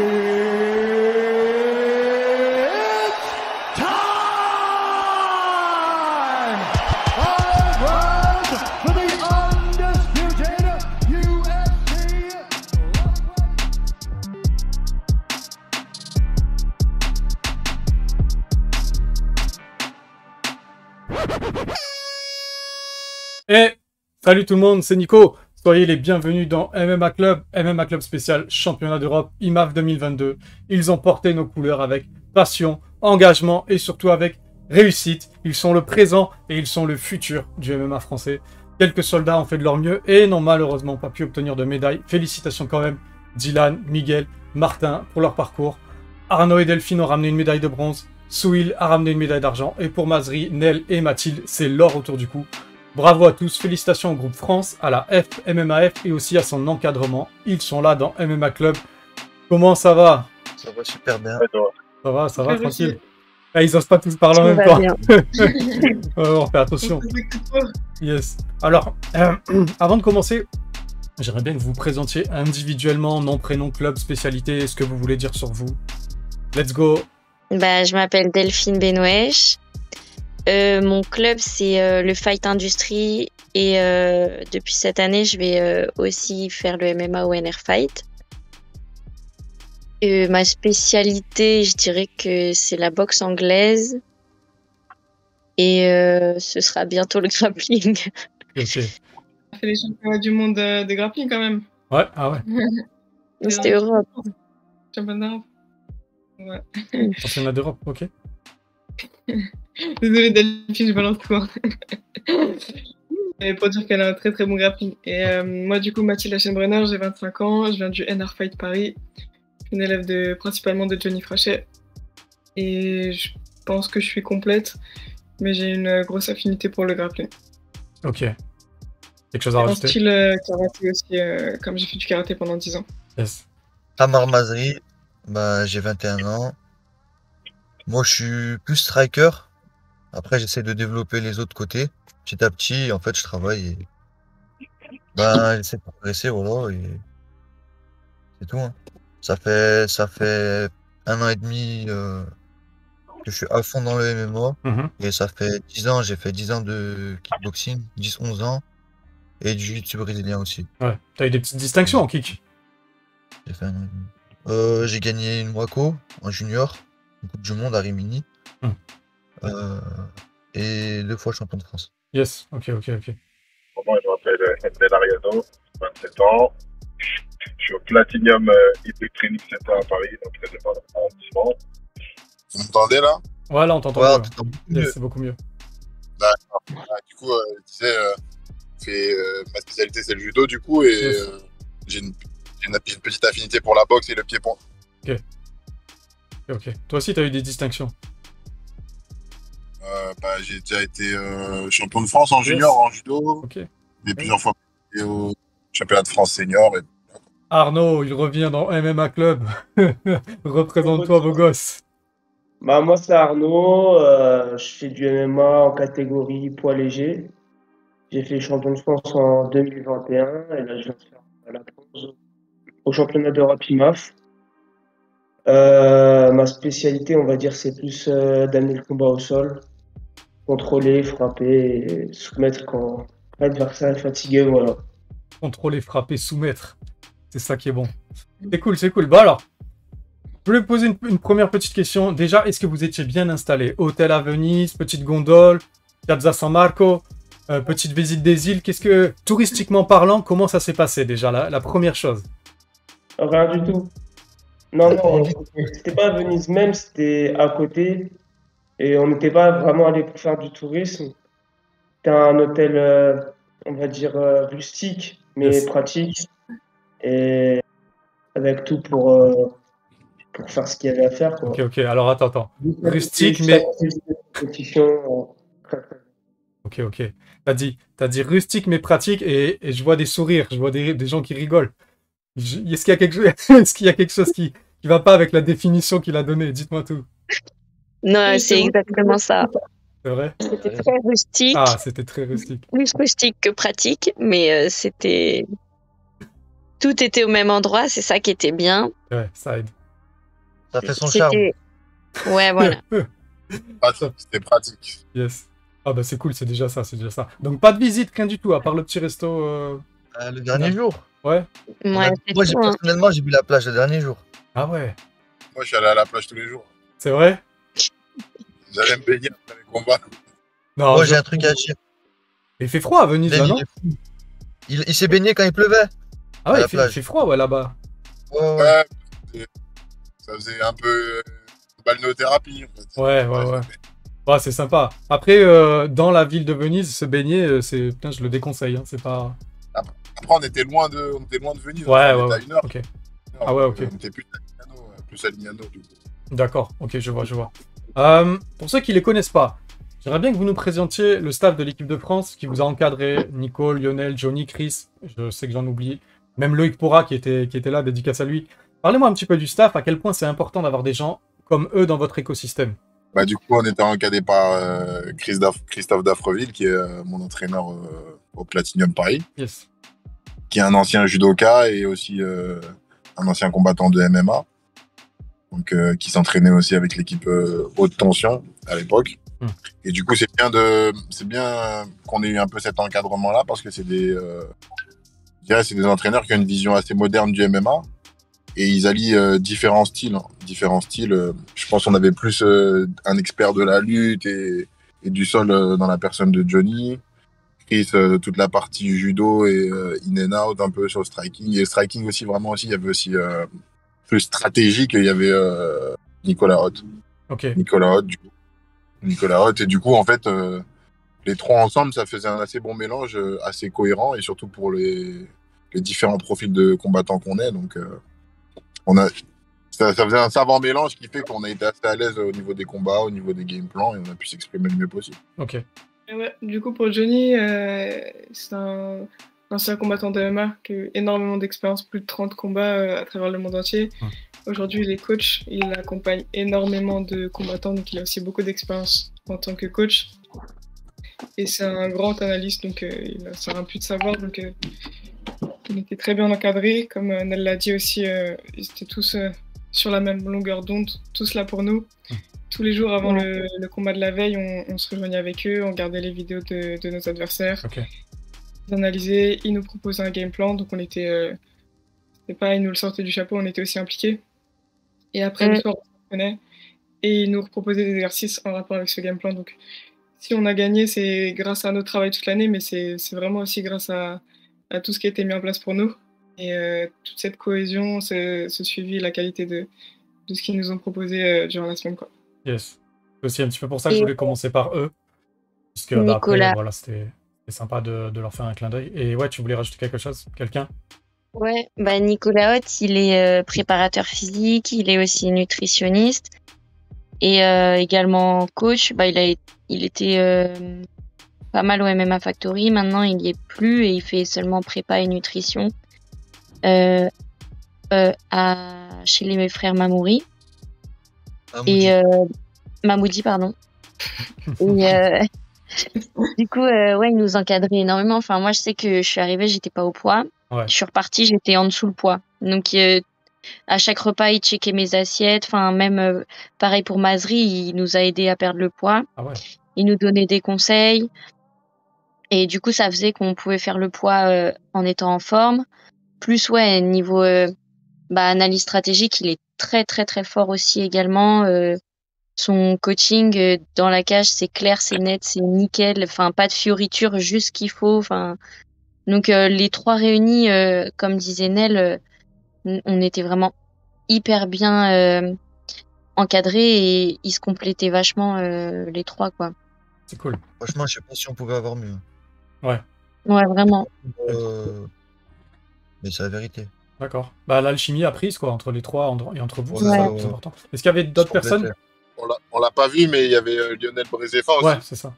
For the undisputed UFC. Et salut tout le monde, c'est Nico. Soyez les bienvenus dans MMA Club spécial Championnat d'Europe IMAF 2022. Ils ont porté nos couleurs avec passion, engagement et surtout avec réussite. Ils sont le présent et ils sont le futur du MMA français. Quelques soldats ont fait de leur mieux et n'ont malheureusement pas pu obtenir de médaille. Félicitations quand même, Dylan, Miguel, Martin pour leur parcours. Arnaud et Delphine ont ramené une médaille de bronze. Souil a ramené une médaille d'argent. Et pour Mazri, Nel et Mathilde, c'est l'or autour du cou. Bravo à tous, félicitations au groupe France, à la FMMAF et aussi à son encadrement. Ils sont là dans MMA Club. Comment ça va? Ça va super bien. Ça va, tranquille. Ah, ils osent pas tous parler en même temps. On fait attention. Yes. Alors, avant de commencer, j'aimerais bien que vous vous présentiez individuellement, nom, prénom, club, spécialité, ce que vous voulez dire sur vous. Let's go. Je m'appelle Delphine Benouèche. Mon club, c'est le Fight Industry et depuis cette année, je vais aussi faire le MMA au NR Fight. Ma spécialité, je dirais que c'est la boxe anglaise et ce sera bientôt le grappling. Ok. On a fait les championnats du monde de grappling quand même. Ouais, ah ouais. C'était Europe. Championnat d'Europe. Ouais. Championnat d'Europe, ok. Désolée Delphine, je balance quoi. Mais pour dire qu'elle a un très très bon grappling. Et moi du coup Mathilde Aschenbrenner, j'ai 25 ans, je viens du NR Fight Paris. Je suis une élève principalement de Johnny Frachet. Et je pense que je suis complète, mais j'ai une grosse affinité pour le grappling. Ok. Quelque chose à rajouter? En style karaté aussi, comme j'ai fait du karaté pendant 10 ans. Yes. Tamar Mazri, j'ai 21 ans. Moi, je suis plus striker. Après, j'essaie de développer les autres côtés. Petit à petit, en fait, je travaille et j'essaie de progresser, voilà, et c'est tout, hein. Ça fait 1 an et demi que je suis à fond dans le MMA. Et ça fait 10 ans, j'ai fait 10 ans de kickboxing, 10-11 ans, et du jiu-jitsu brésilien aussi. Ouais. T'as eu des petites distinctions en kick? J'ai fait 1 an et demi. J'ai gagné une Waco en junior, une Coupe du Monde à Rimini, et 2 fois champion de France. Yes, ok. Moi, je m'appelle Hendel Ariado, 27 ans. Je suis au Platinum Hybrid Training Center à Paris, donc je dans l'arrondissement. Vous m'entendez là? Ouais, là on t'entend. Ouais, Yes, c'est beaucoup mieux. D'accord. Du coup, je disais, ma spécialité c'est le judo du coup, et Yes. j'ai une petite affinité pour la boxe et le pied-point. Ok. Toi aussi, t'as eu des distinctions? J'ai déjà été champion de France en junior en judo, Ok. mais plusieurs fois au championnat de France senior. Et... Arnaud, il revient dans MMA Club. Représente-toi, beau gosse. Moi, c'est Arnaud. Je fais du MMA en catégorie poids léger. J'ai fait champion de France en 2021 et là, je viens de faire la bronze au championnat d'Europe IMAF. Ma spécialité, on va dire, c'est plus d'amener le combat au sol, contrôler, frapper et soumettre quand l'adversaire est fatigué, voilà. Contrôler, frapper, soumettre. C'est ça qui est bon. C'est cool. Bon alors, je voulais vous poser une première petite question. Déjà, est-ce que vous étiez bien installé? Hôtel à Venise, petite gondole, Piazza San Marco, petite visite des îles. Qu'est-ce que, touristiquement parlant, comment ça s'est passé déjà, la première chose? Rien du tout. Non, c'était pas à Venise même, c'était à côté. Et on n'était pas vraiment allé pour faire du tourisme. C'était un hôtel, on va dire, rustique, mais Yes. pratique. Et avec tout pour faire ce qu'il y avait à faire, quoi. Ok. Alors, attends. Rustique, Juste mais... à côté de cette compétition, Ok. T'as dit rustique, mais pratique, et je vois des sourires, je vois des gens qui rigolent. Est-ce qu'il y a quelque chose qui va pas avec la définition qu'il a donnée? Dites-moi tout. Non, c'est exactement ça. C'est vrai? C'était très rustique, Ah, c'était très rustique. plus rustique que pratique, mais c'était... Tout était au même endroit, c'est ça qui était bien. Ouais, ça aide. Ça fait son charme. Ouais, voilà. C'était pratique. Yes. Ah bah c'est cool, c'est déjà ça. Donc pas de visite, rien du tout, à part le petit resto. Le dernier jour. Ouais. Ouais, c'est Moi, tout, hein. personnellement, j'ai vu la plage le dernier jour. Ah ouais. Moi, je suis allé à la plage tous les jours. C'est vrai? J'allais me baigner après les combats. Non. Moi, j'ai un truc à dire. Il fait froid à Venise, là, non? Il s'est baigné quand il pleuvait. Ah ouais, la il plage. fait froid, ouais, là-bas. Ouais. Ça faisait un peu balnéothérapie. En fait. Ouais. Ouais, c'est sympa. Après, dans la ville de Venise, se baigner, putain, je le déconseille. Hein, c'est pas. Après, on était loin de Venise. Ouais, on ouais. était à 1 heure. Ok. Ah ouais, ok. On était plus à Lignano, du coup. D'accord, ok, je vois. Pour ceux qui les connaissent pas, j'aimerais bien que vous nous présentiez le staff de l'équipe de France qui vous a encadré, Nico, Lionel, Johnny, Chris, je sais que j'en oublie, même Loïc Pourra qui était là, dédicace à lui. Parlez-moi un petit peu du staff, à quel point c'est important d'avoir des gens comme eux dans votre écosystème. Bah, du coup, on était encadré par Christophe Daffreville, qui est mon entraîneur au Platinum Paris, Yes. qui est un ancien judoka et aussi un ancien combattant de MMA, donc qui s'entraînait aussi avec l'équipe haute tension à l'époque. Et du coup, c'est bien qu'on ait eu un peu cet encadrement-là, parce que c'est des entraîneurs qui ont une vision assez moderne du MMA. Et ils allient différents styles. Je pense qu'on avait plus un expert de la lutte et du sol dans la personne de Johnny. Chris, toute la partie judo et in and out, un peu sur le striking. Et le striking aussi, vraiment aussi, il y avait aussi plus stratégique. Il y avait Nicolas Hoth. Ok. Nicolas Hoth. Et du coup, en fait, les trois ensemble, ça faisait un assez bon mélange, assez cohérent. Et surtout pour les différents profils de combattants qu'on est. Donc, ça faisait un savant mélange qui fait qu'on a été assez à l'aise au niveau des combats, au niveau des game plans, et on a pu s'exprimer le mieux possible. Ok. Et ouais, du coup, pour Johnny, c'est un ancien combattant de MMA qui a eu énormément d'expérience, plus de 30 combats à travers le monde entier. Aujourd'hui, il est coach, il accompagne énormément de combattants, donc il a aussi beaucoup d'expérience en tant que coach. Et c'est un grand analyste, donc il a ça un puits de savoir, donc il était très bien encadré. Comme Nel l'a dit aussi, ils étaient tous sur la même longueur d'onde, tous là pour nous. Tous les jours avant le combat de la veille, on se rejoignait avec eux, on regardait les vidéos de nos adversaires, ils analysaient, ils nous proposaient un game plan, donc on était, c'était pas ils nous le sortaient du chapeau, on était aussi impliqués. Et après le soir, on s'entraînait et ils nous proposaient des exercices en rapport avec ce game plan. Donc si on a gagné, c'est grâce à notre travail toute l'année, mais c'est vraiment aussi grâce à tout ce qui a été mis en place pour nous. Et toute cette cohésion, ce suivi, la qualité de ce qu'ils nous ont proposé durant la semaine, quoi. Yes. C'est aussi un petit peu pour ça que je voulais commencer par eux. Puisque après, voilà, c'était sympa de leur faire un clin d'œil. Et ouais, tu voulais rajouter quelque chose? Quelqu'un? Ouais, bah Nicolas Hoth, il est préparateur physique, il est aussi nutritionniste et également coach. Bah, il était pas mal au MMA Factory, maintenant il y est plus et il fait seulement prépa et nutrition chez les frères Mamouri. Mamoudi, pardon. Et du coup, ouais, il nous encadrait énormément. Enfin, moi, je sais que je suis arrivée, j'étais pas au poids. Ouais. Je suis repartie, j'étais en dessous le poids. Donc, à chaque repas, il checkait mes assiettes. Enfin, même pareil pour Mazri, il nous a aidé à perdre le poids. Ah ouais. Il nous donnait des conseils. Et du coup, ça faisait qu'on pouvait faire le poids en étant en forme. Plus, ouais, niveau analyse stratégique, il est très, très, très fort aussi également. Son coaching dans la cage, c'est clair, c'est net, c'est nickel. Enfin, pas de fioritures, juste ce qu'il faut. Enfin, donc les trois réunis, comme disait Nel, on était vraiment hyper bien encadrés et ils se complétaient vachement les trois, quoi. C'est cool. Franchement, je sais pas si on pouvait avoir mieux. Ouais. Ouais, vraiment. Mais c'est la vérité. D'accord. Bah, l'alchimie a prise, quoi, entre les trois et entre vous, Ouais, c'est ça le ouais. plus important. Est-ce qu'il y avait d'autres personnes? On l'a pas vu, mais il y avait Lionel Brézéfa aussi. Ouais, c'est ça.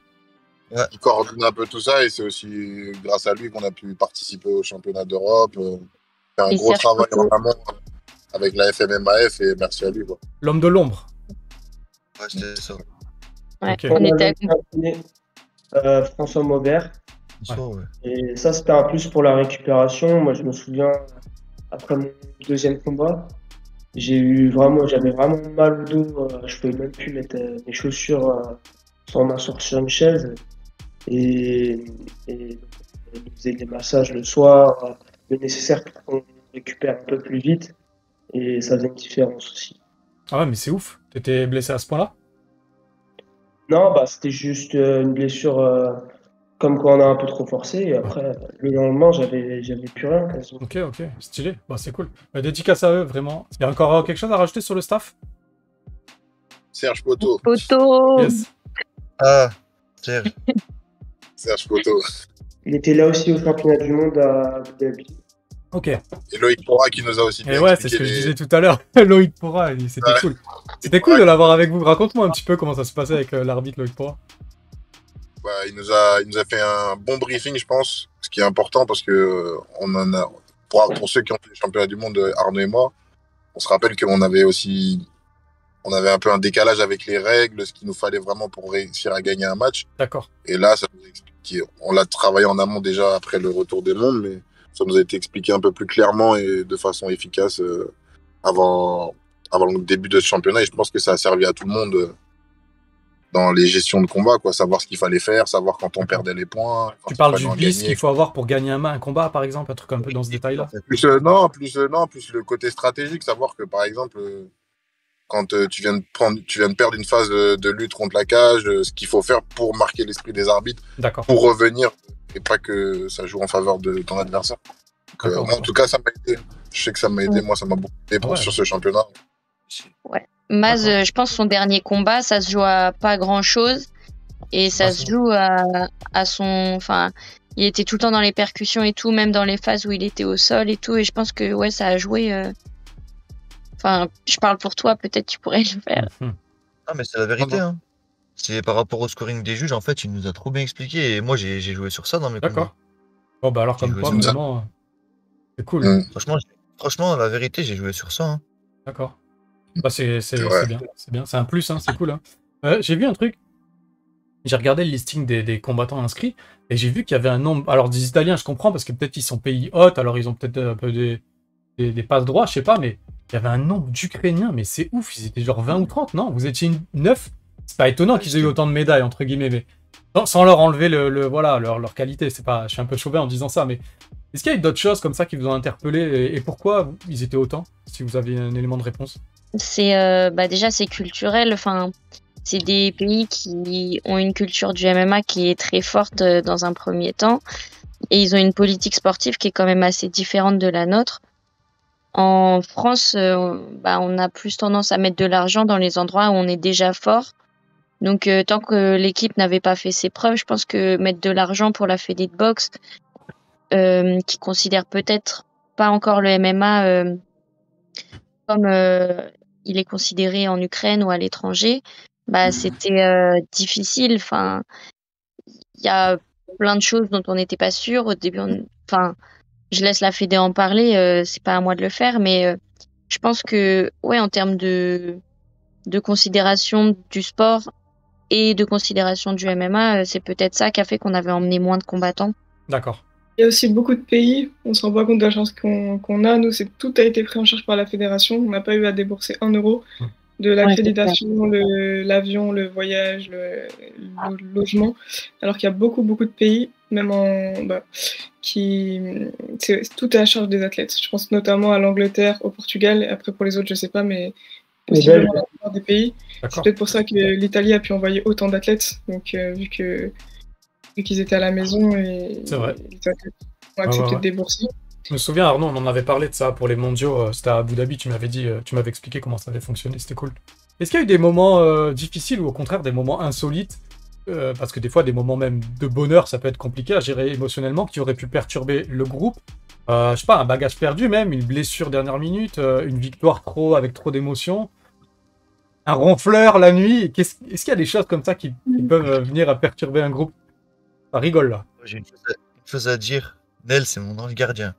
Ouais. Il coordonne un peu tout ça et c'est aussi grâce à lui qu'on a pu participer au championnat d'Europe. Faire un gros travail en amont avec la FMMAF et merci à lui, quoi. L'homme de l'ombre. Ouais, c'était ça. Ouais, Ok. on était François Maubert. Ouais. Et ça, c'était un plus pour la récupération. Moi, je me souviens, après mon deuxième combat, j'avais vraiment mal au dos. Je pouvais même plus mettre mes chaussures sans m'asseoir sur une chaise. Et, et on nous faisait des massages le soir, le nécessaire pour qu'on récupère un peu plus vite. Et ça faisait une différence aussi. Ah ouais, mais c'est ouf. T'étais blessé à ce point-là? Non, bah c'était juste une blessure comme quand on a un peu trop forcé. Et après, le lendemain, j'avais plus rien quasiment. Ok, ok, stylé. Bah, c'est cool. Dédicace à eux, vraiment. Il y a encore quelque chose à rajouter sur le staff? Serge Poto. Photo. Yes. Ah, Serge. Serge Poto. Il était là aussi au championnat du monde à Abu Dhabi. Ok. Et Loïc Pora qui nous a aussi Et bien ouais, c'est ce expliqué que je les- disais tout à l'heure. Loïc Pora, c'était Ouais. cool. C'était cool de l'avoir avec vous. Raconte-moi un petit peu comment ça se passait avec l'arbitre Loïc Pora. Bah, il nous a fait un bon briefing, je pense, ce qui est important parce que on en a pour ceux qui ont fait les championnats du monde, Arnaud et moi, on se rappelle on avait un peu un décalage avec les règles, ce qu'il nous fallait vraiment pour réussir à gagner un match. D'accord. Et là, ça nous a expliqué, on l'a travaillé en amont déjà après le retour des mondes, mais ça nous a été expliqué un peu plus clairement et de façon efficace avant le début de ce championnat. Et je pense que ça a servi à tout le monde dans les gestions de combat, quoi, savoir ce qu'il fallait faire, savoir quand on perdait les points. Quand Tu il parles fallait du en vice gagner. qu'il faut avoir pour gagner un combat, par exemple, un truc un peu dans ce détail-là. Plus le côté stratégique, savoir que par exemple, quand tu viens de perdre une phase de lutte contre la cage, ce qu'il faut faire pour marquer l'esprit des arbitres, D'accord. pour revenir et pas que ça joue en faveur de ton adversaire. Donc, D'accord. moi, en tout cas, ça m'a aidé. Je sais que ça m'a aidé. Moi, ça m'a beaucoup aidé Ouais. sur ce championnat. Maz, D'accord. je pense son dernier combat, ça se joue à pas grand-chose. Et ça se joue à son... Enfin, il était tout le temps dans les percussions et tout, même dans les phases où il était au sol et tout. Et je pense que ouais, ça a joué... Enfin, je parle pour toi, peut-être tu pourrais le faire. Mhm. Ah, mais c'est la vérité, hein. C'est par rapport au scoring des juges, en fait, il nous a trop bien expliqué. Et moi, j'ai joué sur ça dans mes combats. D'accord. Bon, bah alors, J'ai comme joué quoi, sur ça. vraiment, c'est cool. Mm. Franchement, la vérité, j'ai joué sur ça, hein. D'accord. Bah, c'est vrai. bien. C'est bien. C'est un plus, hein, c'est cool. Hein. J'ai vu un truc. J'ai regardé le listing des combattants inscrits et j'ai vu qu'il y avait un nombre. Alors, des Italiens, je comprends parce que peut-être ils sont pays hôtes, alors ils ont peut-être un peu des passes droits, je sais pas, mais il y avait un nombre d'Ukrainiens, mais c'est ouf, ils étaient genre 20 ou 30, non? Vous étiez 9? C'est pas étonnant qu'ils aient eu autant de médailles, entre guillemets, mais sans leur enlever voilà, leur qualité. C'est pas, je suis un peu chauvin en disant ça, mais est-ce qu'il y a eu d'autres choses comme ça qui vous ont interpellé et pourquoi ils étaient autant? Si vous avez un élément de réponse. C'est déjà c'est culturel. Enfin, c'est des pays qui ont une culture du MMA qui est très forte dans un premier temps, et ils ont une politique sportive qui est quand même assez différente de la nôtre. En France, on a plus tendance à mettre de l'argent dans les endroits où on est déjà fort. Donc, tant que l'équipe n'avait pas fait ses preuves, je pense que mettre de l'argent pour la fédé de boxe, qui considère peut-être pas encore le MMA comme il est considéré en Ukraine ou à l'étranger, bah c'était difficile. Enfin, il y a plein de choses dont on n'était pas sûr au début. Enfin, je laisse la fédé en parler. C'est pas à moi de le faire, mais je pense que ouais, en termes de considération du sport et de considération du MMA, c'est peut-être ça qui a fait qu'on avait emmené moins de combattants. D'accord. Il y a aussi beaucoup de pays, on se rend pas compte de la chance qu'on a. Nous, tout a été pris en charge par la fédération. On n'a pas eu à débourser 1 euro de l'accréditation, l'avion, le voyage, le logement. Alors qu'il y a beaucoup de pays, même tout est à charge des athlètes. Je pense notamment à l'Angleterre, au Portugal. Et après, pour les autres, je sais pas, mais possiblement la plupart des pays. C'est peut-être pour ça que l'Italie a pu envoyer autant d'athlètes. Donc, vu qu'ils étaient à la maison et C'est vrai. les athlètes ont accepté de débourser. Je me souviens, Arnaud, on en avait parlé de ça pour les mondiaux. C'était à Abu Dhabi, tu m'avais dit, tu m'avais expliqué comment ça avait fonctionné, c'était cool. Est-ce qu'il y a eu des moments difficiles ou au contraire des moments insolites parce que des fois, des moments même de bonheur, ça peut être compliqué à gérer émotionnellement, qui auraient pu perturber le groupe. Je sais pas, un bagage perdu même, une blessure dernière minute, une victoire avec trop d'émotions, un ronfleur la nuit. Est-ce qu'il y a des choses comme ça qui peuvent venir à perturber un groupe? Ça rigole là. J'ai une chose à dire. Nel, c'est mon ange gardien.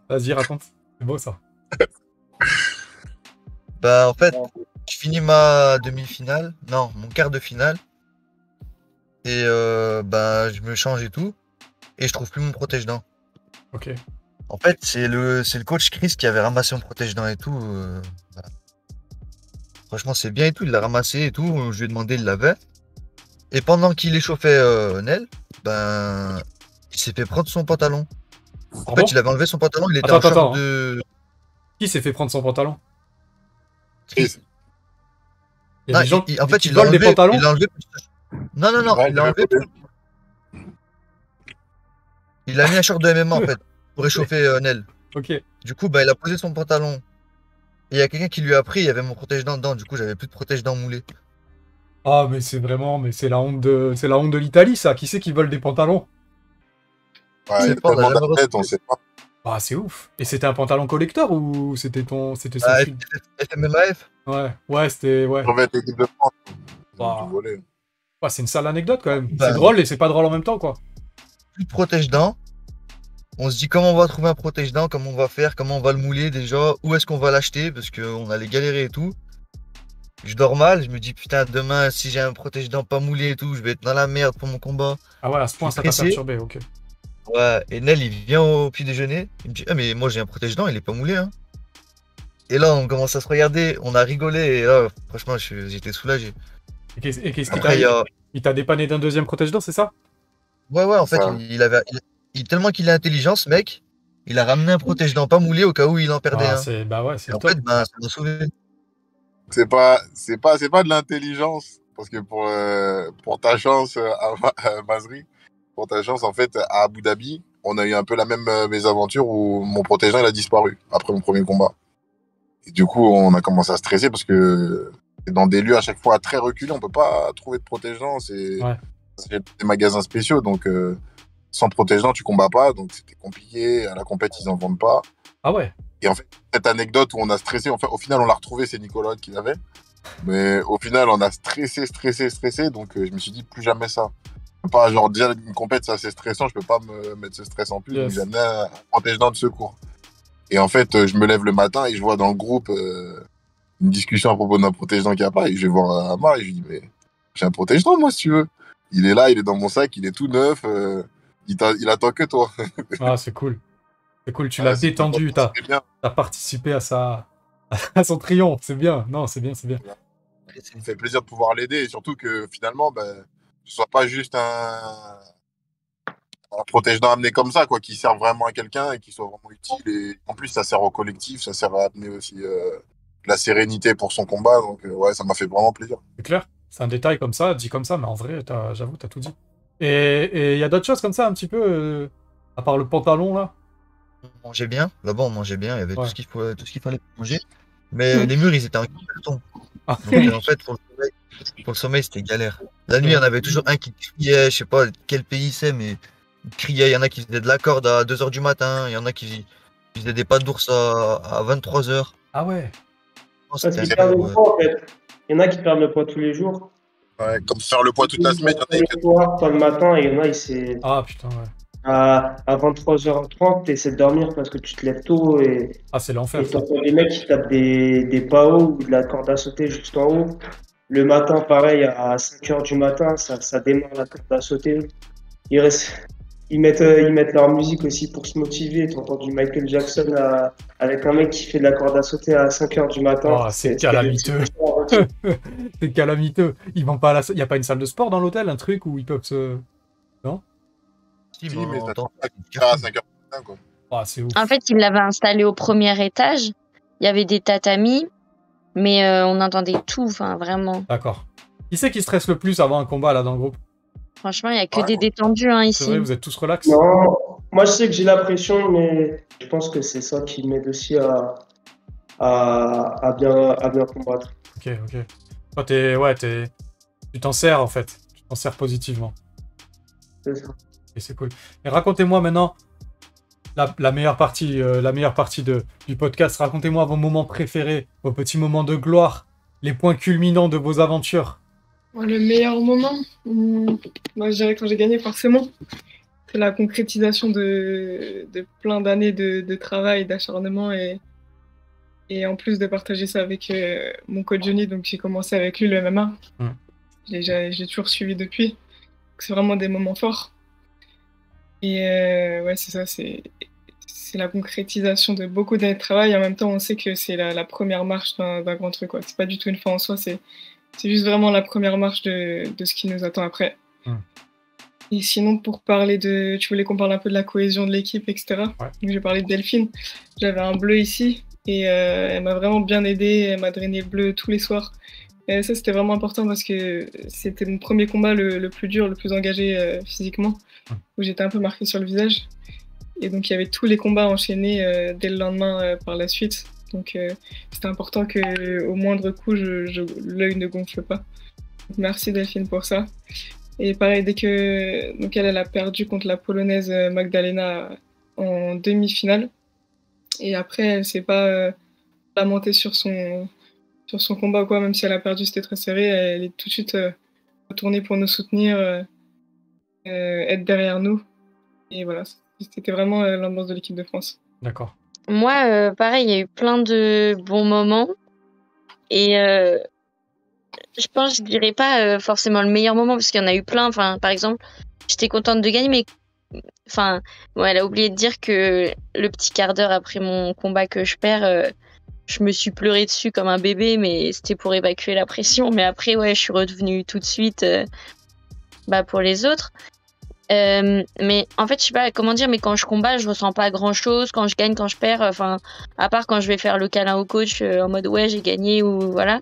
Vas-y, raconte. C'est beau ça. Bah, en fait, je finis ma demi-finale. Non, mon quart de finale. Et je me change et tout. Et je trouve plus mon protège-dents. Ok. En fait, c'est le coach Chris qui avait ramassé mon protège-dents et tout. Voilà. Franchement, c'est bien et tout. Il l'a ramassé et tout. Je lui ai demandé, il l'avait. Et pendant qu'il échauffait Nel, ben, il s'est fait prendre son pantalon. En fait, il avait enlevé son pantalon. Il était en short Attends. de. Qui s'est fait prendre son pantalon? Chris. Il y a Ah, des gens en fait, qui il l'a volent des enlevé. pantalons? Il l'a enlevé. Non, Ouais, il l'a enlevé. Il a mis un short de MMA en fait pour échauffer Nel. Ok. Du coup, bah, il a posé son pantalon. Et il y a quelqu'un qui lui a pris, il y avait mon protège-dents dedans. Du coup, j'avais plus de protège-dents moulé. Ah, mais c'est la honte de l'Italie, ça. Qui c'est qui vole des pantalons? Ouais, il y a pas, on a tellement jamais d'athlètes, on sait pas. Ah, c'est ouf. Et c'était un pantalon collector ou c'était son Ah, chute? FMMAF. Ouais, c'était. Ouais. Pour être l'équipe de France. Bah. Du volet. Ouais, c'est une sale anecdote quand même. Bah, C'est drôle et c'est pas drôle en même temps, quoi. Plus de protège-dents. On se dit comment on va trouver un protège-dents, comment on va faire, comment on va le mouler déjà, où est-ce qu'on va l'acheter, parce qu'on allait galérer et tout. Je dors mal, je me dis putain, demain, si j'ai un protège-dents pas moulé et tout, je vais être dans la merde pour mon combat. Ah ouais, à ce point, Je suis ça t'a pressé. perturbé, ok. Ouais, et Nel, il vient au petit déjeuner, il me dit, ah, mais moi j'ai un protège-dents, il est pas moulé, hein. Et là, on commence à se regarder, on a rigolé, et là, franchement, j'étais soulagé. Et qu'est-ce qui Après, il y a. il t'a dépanné d'un deuxième protège-dents, c'est ça? Ouais, en fait, Ça. tellement qu'il a intelligent, ce mec, il a ramené un protège-dents pas moulé au cas où il en perdait Ah, un. bah ouais, c'est Et le en top. fait, ben, ça m'a sauvé. C'est pas de l'intelligence. Parce que pour ta chance, Mazri, pour ta chance, en fait, à Abu Dhabi, on a eu un peu la même mésaventure où mon protège-dents, il a disparu après mon premier combat. Et du coup, on a commencé à stresser parce que c'est dans des lieux à chaque fois très reculés, on peut pas trouver de protège-dents. Ouais. C'est des magasins spéciaux, donc sans protège-dents, tu combats pas. Donc c'était compliqué. À la compète, ils en vendent pas. Ah ouais. Et en fait, cette anecdote où on a stressé, en fait, au final, on l'a retrouvé, c'est Nicolas qui l'avait. Mais au final, on a stressé. Donc, je me suis dit, plus jamais ça. Je peux pas, genre, déjà, une compète, ça, c'est stressant. Je peux pas me mettre ce stress en plus. Yes. Donc, j'ai amené un protège-dents de secours. Et en fait, je me lève le matin et je vois dans le groupe une discussion à propos d'un protège-dents qui apparaît. Et je vais voir Amar et je lui dis, mais j'ai un protège-dents, moi, si tu veux. Il est là, il est dans mon sac, il est tout neuf. Il attend que toi. Ah, c'est cool. C'est cool, tu Ah, l'as c'est détendu, bien. t'as participé à à son triomphe, c'est bien. Non, c'est bien. Ça me fait plaisir de pouvoir l'aider et surtout que finalement, ben, ce soit pas juste un protège-dents amené comme ça, quoi, qui sert vraiment à quelqu'un et qui soit vraiment utile. Et en plus, ça sert au collectif, ça sert à amener aussi la sérénité pour son combat. Donc, ouais, ça m'a fait vraiment plaisir. C'est clair. C'est un détail comme ça, dit comme ça, mais en vrai, j'avoue, t'as tout dit. Et il y a d'autres choses comme ça, un petit peu, à part le pantalon, là? On mangeait bien. Là-bas, on mangeait bien. Il y avait Ouais. tout ce qu'il fallait pour manger. Mais les murs, ils étaient en carton. Ah, Donc, en fait, pour le sommeil, c'était galère. La nuit, il y en avait toujours un qui criait, je sais pas quel pays c'est, mais il criait. Il y en a qui faisaient de la corde à 2h du matin. Il y en a qui faisaient des pattes d'ours à 23h. Ah ouais. Parce qu'ils perdent le poids, en fait. Il y en a qui perdent le poids tous les jours. Ouais, comme faire le poids toute la semaine, il y en a qui Le soir, pas le matin, et il y en a, c'est Ah putain, ouais. à 23h30, tu essaies de dormir parce que tu te lèves tôt et Ah, c'est l'enfer, ça. t'entends les mecs qui tapent des PAO ou de la corde à sauter juste en haut. Le matin, pareil, à 5h du matin, ça démarre la corde à sauter. Ils mettent leur musique aussi pour se motiver. Tu entends du Michael Jackson avec un mec qui fait de la corde à sauter à 5h du matin. Oh, c'est calamiteux. C'est calamiteux. Ils vont pas à il y a pas une salle de sport dans l'hôtel, un truc où ils peuvent se... Si, Si, mais mais on ça entend- à 5h du matin, quoi. Ah, c'est ouf. En fait, il l'avait installé au premier étage. Il y avait des tatamis, mais on entendait tout, enfin vraiment. D'accord. Qui c'est qui stresse le plus avant un combat, là, dans le groupe? Franchement, il n'y a que Ouais. des détendus hein, C'est vrai, ici. vous êtes tous relax? Non, moi je sais que j'ai la pression, mais je pense que c'est ça qui m'aide aussi à bien combattre. Ok. Toi, tu t'en sers, en fait. Tu t'en sers positivement. C'est ça. Et c'est cool. Et racontez-moi maintenant la meilleure partie, du podcast. Racontez-moi vos moments préférés, vos petits moments de gloire, les points culminants de vos aventures. Le meilleur moment, moi je dirais quand j'ai gagné forcément, c'est la concrétisation de plein d'années de travail, d'acharnement et en plus de partager ça avec mon coach Johnny, donc j'ai commencé avec lui le MMA. J'ai toujours suivi depuis. Donc, c'est vraiment des moments forts. Et ouais, c'est ça, c'est c'est la concrétisation de beaucoup d'années de travail. En même temps, on sait que c'est la première marche d'un grand truc, quoi. C'est pas du tout une fin en soi, c'est juste vraiment la première marche de ce qui nous attend après. Et sinon, pour parler de... Tu voulais qu'on parle un peu de la cohésion de l'équipe, etc. Ouais. Donc, j'ai parlé de Delphine. J'avais un bleu ici et elle m'a vraiment bien aidée. Elle m'a drainé le bleu tous les soirs. Et ça, c'était vraiment important parce que c'était mon premier combat le plus dur, le plus engagé physiquement, où j'étais un peu marquée sur le visage. Et donc, il y avait tous les combats enchaînés dès le lendemain par la suite. Donc, c'était important qu'au moindre coup, l'œil ne gonfle pas. Donc, merci Delphine pour ça. Et pareil, dès que donc elle a perdu contre la Polonaise Magdalena en demi-finale. Et après, elle s'est pas lamentée sur son combat ou quoi, même si elle a perdu, c'était très serré. Elle est tout de suite retournée pour nous soutenir, être derrière nous. Et voilà, c'était vraiment l'ambiance de l'équipe de France. D'accord. Moi, pareil, il y a eu plein de bons moments. Et je pense, je dirais pas forcément le meilleur moment, parce qu'il y en a eu plein. Enfin, par exemple, j'étais contente de gagner, mais enfin, ouais, elle a oublié de dire que le petit quart d'heure après mon combat que je perds, je me suis pleuré dessus comme un bébé, mais c'était pour évacuer la pression. Mais après, ouais, je suis redevenue tout de suite pour les autres. Mais en fait, je sais pas comment dire, mais quand je combats, je ressens pas grand chose. Quand je gagne, quand je perds, enfin, à part quand je vais faire le câlin au coach en mode ouais, j'ai gagné ou voilà.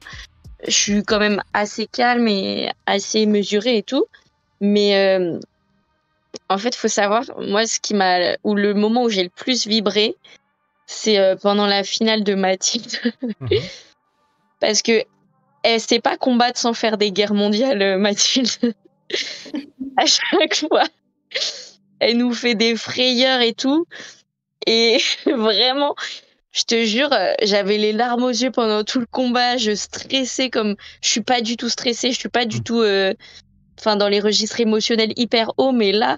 Je suis quand même assez calme et assez mesurée et tout. Mais en fait, faut savoir, moi, ou le moment où j'ai le plus vibré, c'est pendant la finale de Mathilde. Parce que elle sait pas combattre sans faire des guerres mondiales, Mathilde. À chaque fois, elle nous fait des frayeurs et tout. Et vraiment, je te jure, j'avais les larmes aux yeux pendant tout le combat. Je stressais comme... Je suis pas du tout stressée. Je suis pas du tout... dans les registres émotionnels hyper hauts. Mais là,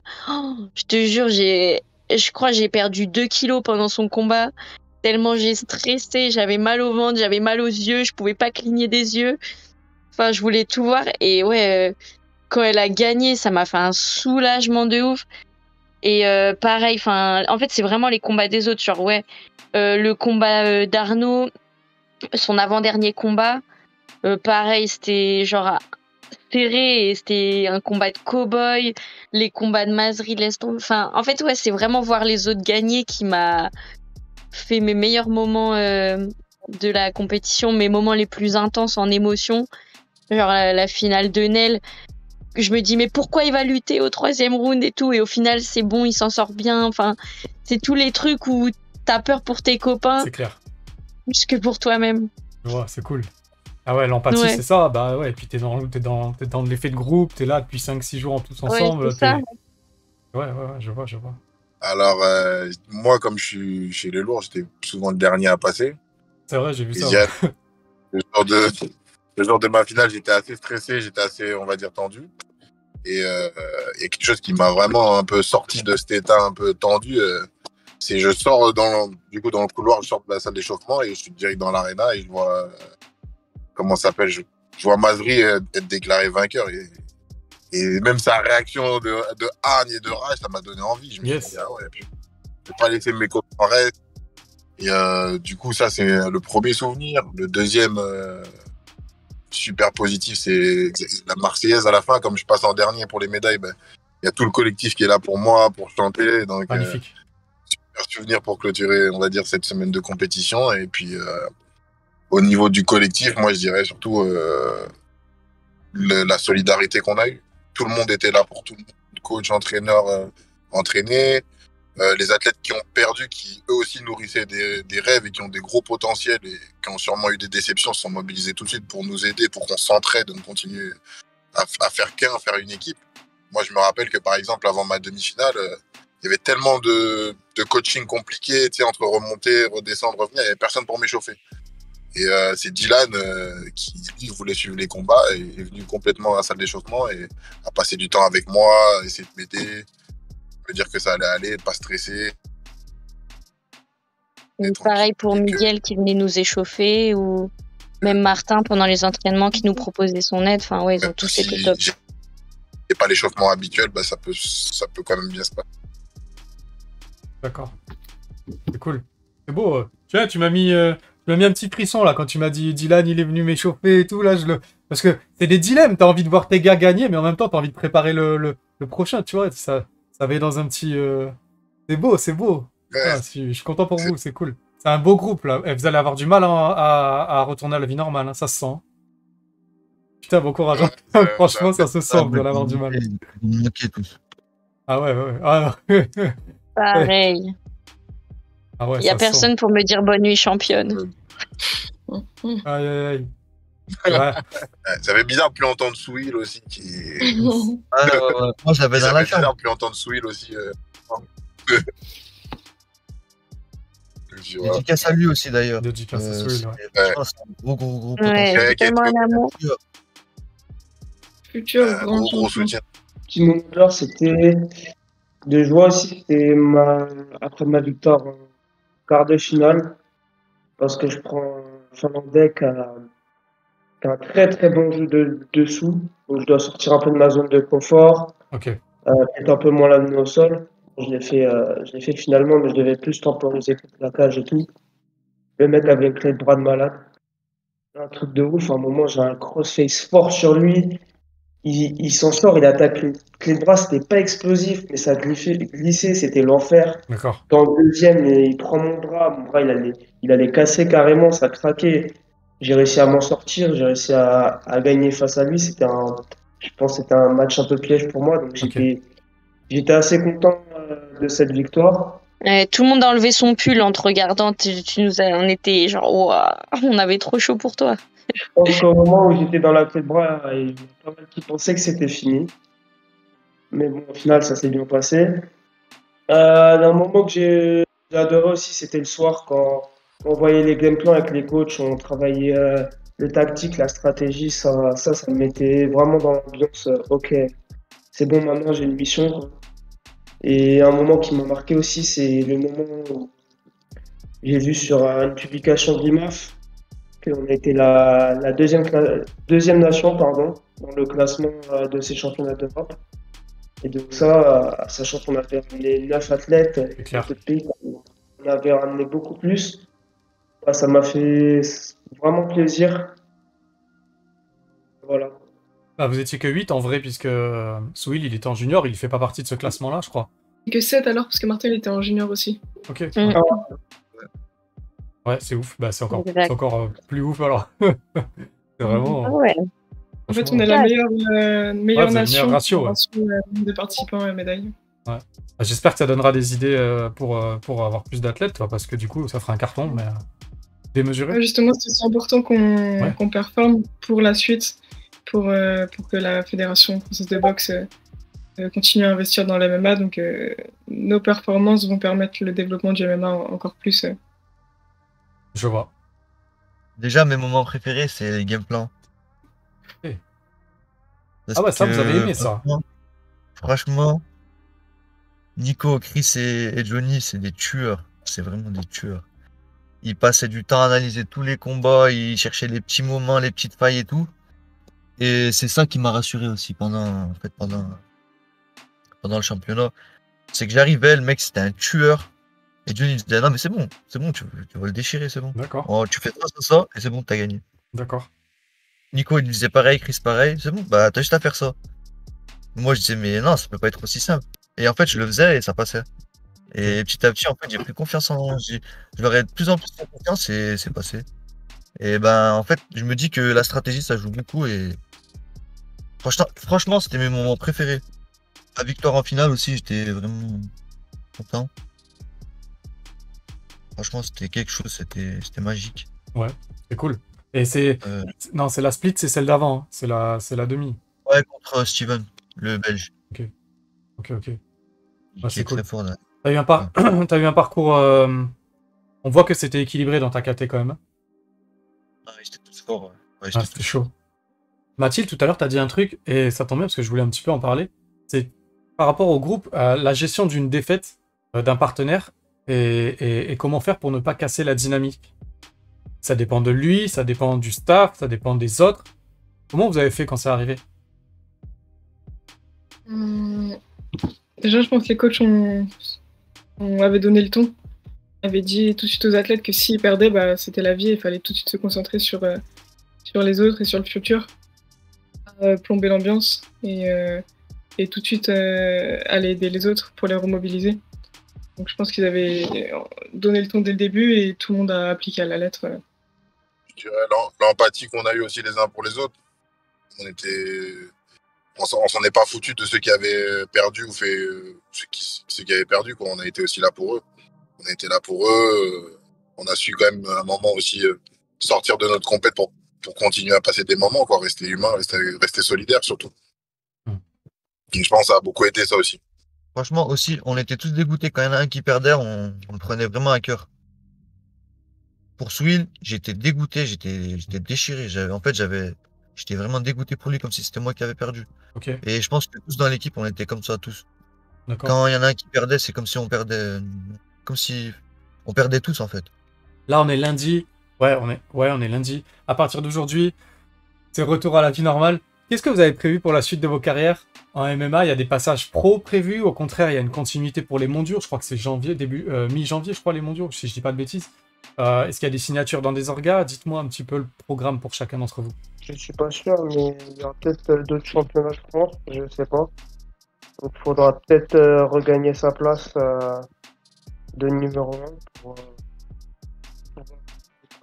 je te jure, je crois que j'ai perdu 2 kilos pendant son combat. Tellement j'ai stressé. J'avais mal au ventre, j'avais mal aux yeux. Je pouvais pas cligner des yeux. Enfin, je voulais tout voir. Et ouais, quand elle a gagné, ça m'a fait un soulagement de ouf. Et pareil, en fait, c'est vraiment les combats des autres. Genre, ouais, le combat d'Arnaud, son avant-dernier combat, pareil, c'était genre serré et c'était un combat de cow-boy. Les combats de Masri, laisse tomber. Enfin, en fait, ouais, c'est vraiment voir les autres gagner qui m'a fait mes meilleurs moments de la compétition, mes moments les plus intenses en émotion. Genre la finale de Nel. Je me dis mais pourquoi il va lutter au 3e round et tout, et au final c'est bon, il s'en sort bien. Enfin, c'est tous les trucs où t'as peur pour tes copains. C'est clair. Plus que pour toi-même. Ouais, c'est cool. Ah ouais, l'empathie, Ouais. c'est ça. Bah ouais, et puis t'es dans l'effet de groupe, t'es là depuis 5-6 jours tous ensemble. Ouais, c'est ça. Ouais, je vois. Alors, moi, comme je suis chez les lourds, j'étais souvent le dernier à passer. C'est vrai, j'ai vu ça. Ouais. Le jour de ma finale, j'étais assez stressé, j'étais assez, on va dire, tendu. Et il y a quelque chose qui m'a vraiment un peu sorti de cet état un peu tendu. C'est je sors dans le couloir, je sors de la salle d'échauffement et je suis direct dans l'aréna et je vois, comment ça s'appelle, je vois Masri être déclaré vainqueur. Et même sa réaction de hargne et de rage, ça m'a donné envie. Je me suis dit, ah ouais, je vais pas laisser mes copains en reste. Et du coup, ça, c'est le premier souvenir. Le deuxième, super positif, c'est la Marseillaise à la fin. Comme je passe en dernier pour les médailles, y a tout le collectif qui est là pour moi, pour chanter. Donc, magnifique. Super souvenir pour clôturer, on va dire, cette semaine de compétition. Et puis, au niveau du collectif, moi, je dirais surtout la solidarité qu'on a eue. Tout le monde était là pour tout le monde, coach, entraîneur, entraîné. Les athlètes qui ont perdu, qui eux aussi nourrissaient des rêves et qui ont des gros potentiels et qui ont sûrement eu des déceptions, se sont mobilisés tout de suite pour nous aider, pour qu'on s'entraide, de continuer à faire qu'un, à faire une équipe. Moi, je me rappelle que par exemple, avant ma demi-finale, il y avait tellement de coaching compliqué, tu sais, entre remonter, redescendre, revenir, il n'y avait personne pour m'échauffer. Et c'est Dylan qui lui, voulait suivre les combats et est venu complètement à la salle d'échauffement et a passé du temps avec moi, essayer de m'aider, me dire que ça allait aller, de pas stresser. Et pareil pour Miguel qui venait nous échauffer, ou même Martin pendant les entraînements qui nous proposait son aide. Enfin ouais, ils ont tous été top. Et pas l'échauffement habituel, ça peut quand même bien se passer. D'accord. C'est cool. C'est beau. Tu vois, tu m'as mis un petit frisson là quand tu m'as dit Dylan, il est venu m'échauffer et tout. Là, parce que c'est des dilemmes. T'as envie de voir tes gars gagner, mais en même temps, t'as envie de préparer le prochain. Tu vois, ça va dans un petit. C'est beau, c'est beau. Ouais, Ah, je suis content pour vous, c'est cool. C'est un beau groupe là. Et vous allez avoir du mal à retourner à la vie normale, hein, ça se sent. Hein. Putain, bon courage. Hein. Franchement, ça se sent, vous allez avoir du mal. Vous manquez tous. Ah ouais, ouais. Ah, ouais. Pareil. Ah ouais, Il n'y a ça se sent. personne pour me dire bonne nuit, championne. Aïe, aïe, aïe. Ouais. Ouais, ça fait bizarre de plus entendre Souil aussi. Ah, moi, j'avais dans Ça la fait bizarre chambre. de plus entendre Souil aussi. Tu vois. Dédicace à lui aussi, d'ailleurs. Dédicace à Souil, ouais. Franchement, c'est un gros Ouais, potentiel. Ouais, tellement un amour. Futur grand Gros champion. soutien. Petit moment de l'heure, c'était de joie aussi, c'était après ma victoire en quart de finale, parce que je prends un Finlandais qui a un très très bon jeu de dessous, donc je dois sortir un peu de ma zone de confort, Ok. être un peu moins l'amener au sol. Je l'ai fait finalement, mais je devais plus temporiser contre la cage et tout. Le mec avait une clé de bras de malade, un truc de ouf. À un moment, j'ai un crossface fort sur lui. Il s'en sort, il attaque une clé de bras, c'était pas explosif, mais ça glissait, c'était l'enfer. D'accord. Dans le deuxième, il prend mon bras il allait casser carrément, ça craquait. J'ai réussi à m'en sortir, j'ai réussi à gagner face à lui. Je pense que c'était un match un peu piège pour moi, donc j'étais assez content de cette victoire. Tout le monde a enlevé son pull en te regardant. On était genre, ouah, on avait trop chaud pour toi. Je pense qu'au moment où j'étais dans la clé de bras, il y a pas mal qui pensaient que c'était fini. Mais bon, au final, ça s'est bien passé. Un moment que j'ai adoré aussi, c'était le soir quand on voyait les game plans avec les coachs, on travaillait le tactique, la stratégie, ça me mettait vraiment dans l'ambiance. Ok, c'est bon, maintenant j'ai une mission, quoi. Et un moment qui m'a marqué aussi, c'est le moment où j'ai vu sur une publication de l'IMAF qu'on a été la deuxième nation, pardon, dans le classement de ces championnats d'Europe. Et donc ça, sachant qu'on avait ramené 9 athlètes, C'est clair. d'autres pays, on avait ramené beaucoup plus. Ouais, ça m'a fait vraiment plaisir. Voilà. Ah, vous étiez que 8 en vrai, puisque Souil, il était en junior, il fait pas partie de ce classement-là, je crois. Que 7 alors, parce que Martin il était en junior aussi. Ok. Mm. Ouais, ouais, c'est ouf. Bah, c'est encore, Exact. c'est encore plus ouf alors. C'est vraiment. Ah ouais. En fait, on est la meilleure Ouais, vous avez le nation meilleur ratio, pour ouais. de participants à la médaille. Bah, j'espère que ça donnera des idées pour avoir plus d'athlètes, quoi, parce que du coup, ça fera un carton, mais démesuré. Ouais, justement, c'est aussi important qu'on performe pour la suite, pour que la Fédération française de boxe continue à investir dans la MMA. Donc, nos performances vont permettre le développement du MMA encore plus. Je vois. Déjà, mes moments préférés, c'est les game plans. Eh. Parce Ah ouais, ça, que, vous avez aimé ça. Franchement, Nico, Chris et Johnny, c'est des tueurs. C'est vraiment des tueurs. Ils passaient du temps à analyser tous les combats, ils cherchaient les petits moments, les petites failles et tout. Et c'est ça qui m'a rassuré aussi pendant le championnat. C'est que j'arrivais, le mec c'était un tueur. Et Johnny disait non mais c'est bon, tu vas le déchirer, c'est bon. D'accord. Oh, tu fais ça, et c'est bon, t'as gagné. D'accord. Nico il disait pareil, Chris pareil, c'est bon, bah t'as juste à faire ça. Moi je disais mais non, ça peut pas être aussi simple. Et en fait je le faisais et ça passait. Et petit à petit en fait j'ai pris confiance je leur ai de plus en plus fait confiance et c'est passé. Et ben en fait je me dis que la stratégie ça joue beaucoup et franchement c'était mes moments préférés. La victoire en finale aussi j'étais vraiment content. Franchement c'était quelque chose, c'était magique. Ouais, c'est cool. Et non, c'est la split, c'est celle d'avant. Hein. C'est la demi. Ouais, contre Steven, le Belge. Ok. Qui c'est est cool. très fort là. T'as eu un parcours. On voit que c'était équilibré dans ta KT quand même. Ah, j'étais tout fort. Ouais, Ah, c'était chaud. Mathilde, tout à l'heure, t'as dit un truc, et ça tombe bien parce que je voulais un petit peu en parler. C'est par rapport au groupe, la gestion d'une défaite d'un partenaire et comment faire pour ne pas casser la dynamique. Ça dépend de lui, ça dépend du staff, ça dépend des autres. Comment vous avez fait quand c'est arrivé? Déjà, je pense que les coachs avait donné le ton. avait dit tout de suite aux athlètes que s'ils perdaient, bah, c'était la vie et il fallait tout de suite se concentrer sur les autres et sur le futur, plomber l'ambiance et tout de suite aller aider les autres pour les remobiliser. Donc je pense qu'ils avaient donné le ton dès le début et tout le monde a appliqué à la lettre. Je dirais l'empathie qu'on a eu aussi les uns pour les autres. On s'en est pas foutu de ceux qui avaient perdu ou fait ceux qui avaient perdu, quoi. On a été aussi là pour eux. On a été là pour eux. On a su quand même à un moment aussi sortir de notre compète pour continuer à passer des moments, quoi. Rester humain, rester solidaire surtout. Et je pense que ça a beaucoup aidé ça aussi. Franchement, aussi, on était tous dégoûtés. Quand il y en a un qui perdait, on le prenait vraiment à cœur. Pour Swill, j'étais dégoûté, j'étais déchiré. J'étais vraiment dégoûté pour lui, comme si c'était moi qui avais perdu. Ok, Et je pense que tous dans l'équipe, on était comme ça, tous. d'accord. Quand il y en a un qui perdait, c'est comme si on perdait, comme si on perdait tous, en fait. Là, on est lundi. Ouais, on est lundi. À partir d'aujourd'hui, c'est retour à la vie normale. Qu'est-ce que vous avez prévu pour la suite de vos carrières en MMA? Il y a des passages pro prévus. Au contraire, il y a une continuité pour les mondiaux. Je crois que c'est mi-janvier, je crois, les mondiaux, si je dis pas de bêtises. Est-ce qu'il y a des signatures dans des orgas? Dites-moi un petit peu le programme pour chacun d'entre vous. Je suis pas sûr, mais il y aura peut-être d'autres championnats de France, je sais pas. Donc il faudra peut-être regagner sa place de numéro 1 pour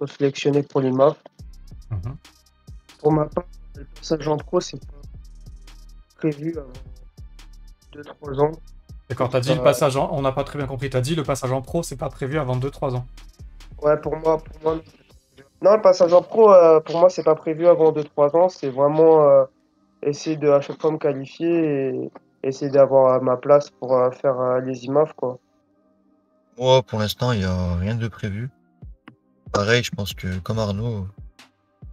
être sélectionné pour l'IMAF. Mhm. Pour ma part, le passage en pro, c'est pas prévu avant 2-3 ans. D'accord, t'as dit le passage en... On n'a pas très bien compris. T'as dit le passage en pro, c'est pas prévu avant 2-3 ans. Ouais, pour moi, non, le passage en pro, pour moi, c'est pas prévu avant 2-3 ans. C'est vraiment essayer de à chaque fois me qualifier et essayer d'avoir ma place pour faire les IMAF, quoi. Moi, pour l'instant, il n'y a rien de prévu. Pareil, je pense que comme Arnaud,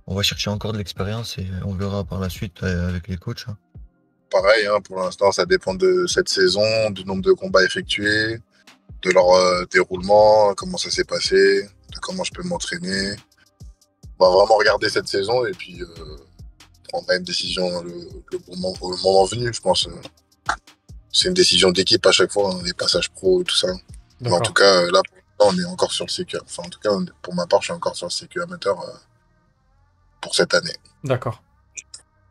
on va chercher encore de l'expérience et on verra par la suite avec les coachs, hein. Pareil, hein, pour l'instant, ça dépend de cette saison, du nombre de combats effectués, de leur déroulement, comment ça s'est passé, de comment je peux m'entraîner. On va vraiment regarder cette saison et puis prendre une décision au moment venu, je pense. C'est une décision d'équipe à chaque fois, hein, les passages pro et tout ça. Mais en tout cas, là, pour l'instant, on est encore sur le CQ. Enfin, en tout cas, pour ma part, je suis encore sur le CQ amateur pour cette année. D'accord.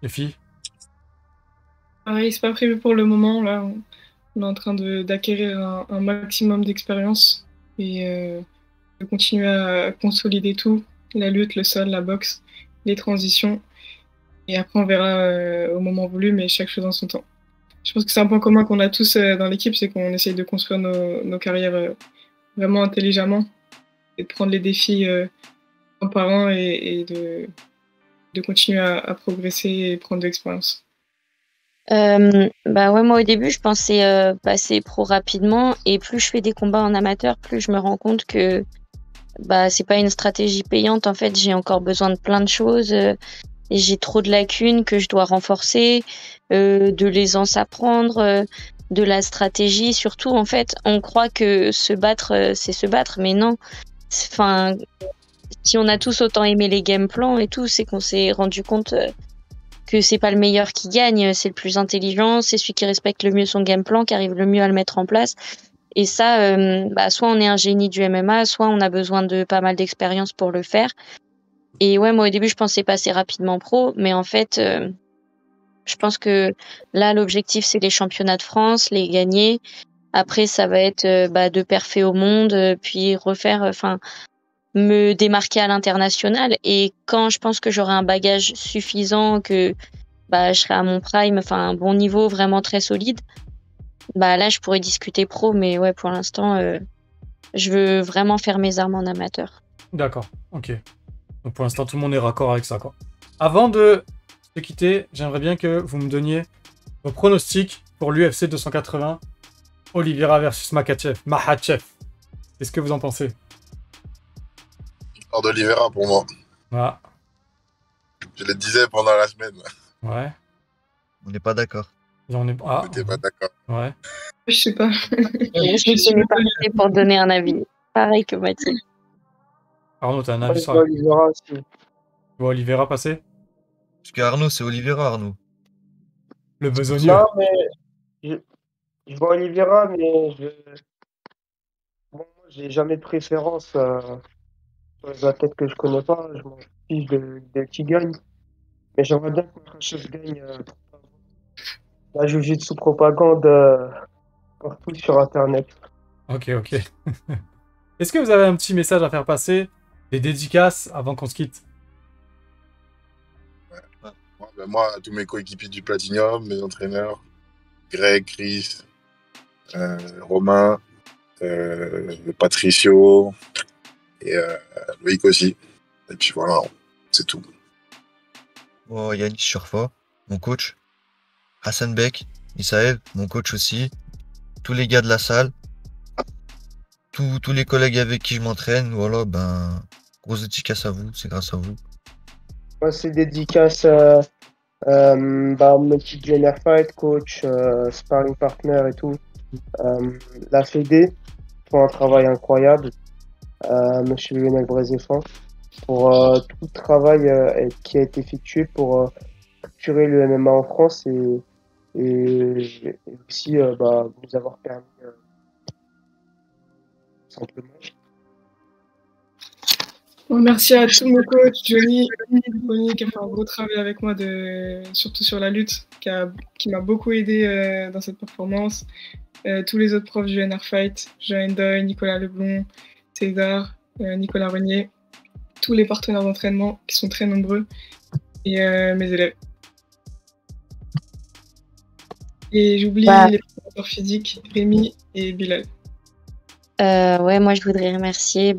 Les filles? Pareil, c'est pas prévu pour le moment. Là, on est en train d'acquérir un maximum d'expérience et de continuer à consolider tout, la lutte, le sol, la boxe, les transitions. Et après, on verra au moment voulu, mais chaque chose en son temps. Je pense que c'est un point commun qu'on a tous dans l'équipe, c'est qu'on essaye de construire nos carrières vraiment intelligemment et de prendre les défis un par un et de continuer à progresser et prendre de l'expérience. Bah ouais, moi au début, je pensais passer pro rapidement et plus je fais des combats en amateur, plus je me rends compte que bah c'est pas une stratégie payante. En fait, j'ai encore besoin de plein de choses et j'ai trop de lacunes que je dois renforcer, de l'aisance à prendre, de la stratégie. Surtout, en fait, on croit que se battre, c'est se battre, mais non. Enfin, si on a tous autant aimé les game plans et tout, c'est qu'on s'est rendu compte que c'est pas le meilleur qui gagne, c'est le plus intelligent, c'est celui qui respecte le mieux son game plan, qui arrive le mieux à le mettre en place. Et ça, bah, soit on est un génie du MMA, soit on a besoin de pas mal d'expérience pour le faire. Et ouais, moi au début, je pensais passer rapidement pro, mais en fait, je pense que là, l'objectif, c'est les championnats de France, les gagner. Après, ça va être bah, de perfer au monde, puis refaire, enfin, me démarquer à l'international. Et quand je pense que j'aurai un bagage suffisant, que bah, je serai à mon prime, enfin un bon niveau vraiment très solide, bah là, je pourrais discuter pro. Mais ouais, pour l'instant, je veux vraiment faire mes armes en amateur. D'accord, ok. Donc pour l'instant, tout le monde est raccord avec ça, quoi. Avant de se quitter, j'aimerais bien que vous me donniez vos pronostics pour l'UFC 280, Oliveira versus Makhachev. Qu'est-ce que vous en pensez? Victoire d'Oliveira pour moi. Ah, Je le disais pendant la semaine. ouais. On n'est pas d'accord. On est... Ah, T'es pas d'accord. ouais. Je sais pas. Je suis partie pour donner un avis. Pareil que Mathilde. Arnaud, t'as un Moi, avis je sur vois Oliveira aussi. Tu vois Oliveira passer? Parce que Arnaud, c'est Oliveira, Arnaud. Le besogneux. Non, mais je vois Oliveira, mais bon, moi, j'ai jamais de préférence sur les athlètes que je connais pas. Je m'en fiche de qui gagne. Mais j'aimerais bien que Makhachev gagne la Jiu-Jitsu propagande partout sur Internet. Ok, ok. Est-ce que vous avez un petit message à faire passer? Des dédicaces avant qu'on se quitte? Ouais, ben moi, à tous mes coéquipiers du Platinum, mes entraîneurs, Greg, Chris, Romain, Patricio et Loïc aussi. Et puis voilà, c'est tout. Oh, Yannick Surfa, mon coach. Hassan Beck, Isaël, mon coach aussi. Tous les gars de la salle. Tous les collègues avec qui je m'entraîne. Voilà, ben, grosse dédicace à vous, c'est grâce à vous. Moi, c'est dédicace mon équipe du NR Fight, coach, sparring partner et tout. La Fédé font un travail incroyable. Monsieur Lionel Brézéfan pour tout le travail qui a été effectué pour structurer le MMA en France et aussi nous avoir permis simplement. Bon, merci à tous mes coachs, Johnny qui a fait un gros travail avec moi, surtout sur la lutte, qui m'a beaucoup aidé dans cette performance. Tous les autres profs du NR Fight, Jean Endoy, Nicolas Leblon, César, Nicolas Renier, tous les partenaires d'entraînement qui sont très nombreux, et mes élèves. Et j'oublie les préparateurs physiques, Rémi et Bilal. Ouais, moi je voudrais remercier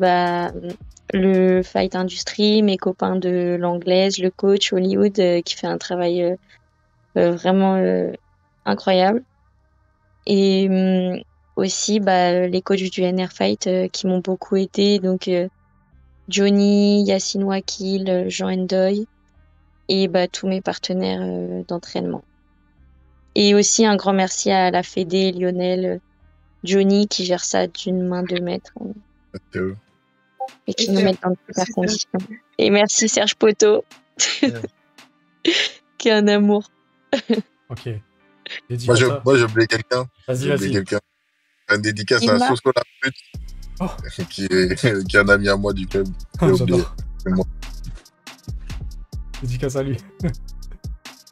le Fight Industry, mes copains de l'anglaise, le coach Hollywood qui fait un travail vraiment incroyable. Et aussi les coachs du NR Fight qui m'ont beaucoup aidé, donc Johnny, Yassine Wakil, Jean Endoy et tous mes partenaires d'entraînement. Et aussi un grand merci à la Fédé, Lionel, Johnny qui gère ça d'une main de maître et qui nous met dans de super conditions. Et merci Serge Poto qui est un amour. Ok. Moi, j'ai oublié quelqu'un. Vas-y. Un dédicace à Soso la pute, qui est un ami à moi du club. J'adore. Dédicace à lui.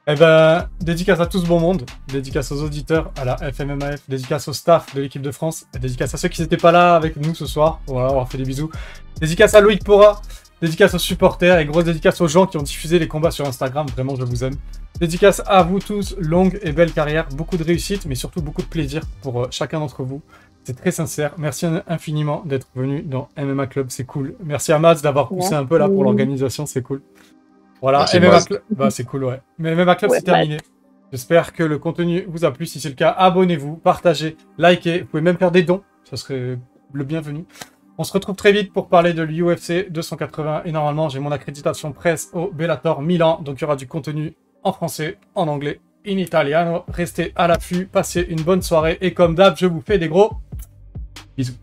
Eh ben, dédicace à tout ce bon monde, dédicace aux auditeurs, à la FMMAF, dédicace au staff de l'équipe de France, et dédicace à ceux qui n'étaient pas là avec nous ce soir. Voilà, on leur fait des bisous. Dédicace à Loïc Pora, dédicace aux supporters et grosse dédicace aux gens qui ont diffusé les combats sur Instagram. Vraiment, je vous aime. Dédicace à vous tous, longue et belle carrière, beaucoup de réussite, mais surtout beaucoup de plaisir pour chacun d'entre vous. C'est très sincère. Merci infiniment d'être venu dans MMA Club, c'est cool. Merci à Mads d'avoir poussé un peu là pour l'organisation, c'est cool. Voilà, MMA Club, c'est cool, ouais. Mais MMA Club, c'est terminé. J'espère que le contenu vous a plu. Si c'est le cas, abonnez-vous, partagez, likez. Vous pouvez même faire des dons, ça serait le bienvenu. On se retrouve très vite pour parler de l'UFC 280. Et normalement, j'ai mon accréditation presse au Bellator Milan. Donc, il y aura du contenu en français, en anglais, in italiano. Restez à l'affût, passez une bonne soirée. Et comme d'hab, je vous fais des gros bisous.